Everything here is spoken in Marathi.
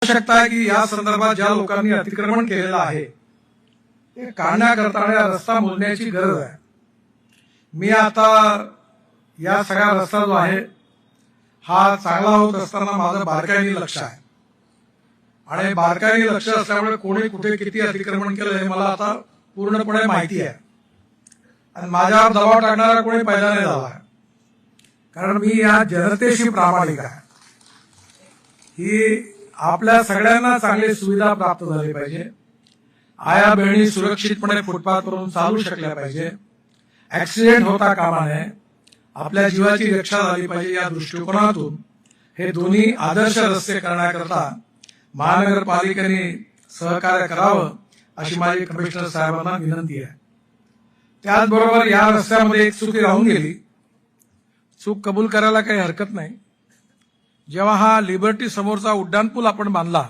आवश्यकता आहे की या संदर्भात ज्या लोकांनी अतिक्रमण केलेलं आहे ते काढण्याकरता आणि रस्ता मोजण्याची गरज आहे. मी आता या सगळ्या रस्ता जो आहे हा चांगला होत असताना माझं बारकाईने लक्ष आहे आणि बारकाईने लक्ष असल्यामुळे कोणी कुठे किती अतिक्रमण केलं हे मला आता पूर्णपणे माहिती आहे आणि माझ्यावर दबाव टाकणारा कोणी पैदा नाही झाला, कारण मी या जनतेशी प्रामाणिक आहे. ही आपल्या सगळ्यांना चांगली सुविधा प्राप्त झाली पाहिजे. आया बहिणी सुरक्षितपणे फुटपाथवरून चालू शकल्या पाहिजे. ऍक्सिडेंट होता कामा नये. आपल्या जीवाची रक्षा झाली पाहिजे. या दृष्टिकोनातून हे दोन्ही आदर्श रस्ते करण्याकरता महानगरपालिकेने सहकार्य करावं अशी माझी कमिशनर साहेबांना विनंती आहे. त्याचबरोबर या रस्त्यामध्ये एक चूक राहून गेली. चूक कबूल करायला काही हरकत नाही. जेव्हा हा लिबर्टी समोरचा उड्डाणपूल आपण बांधला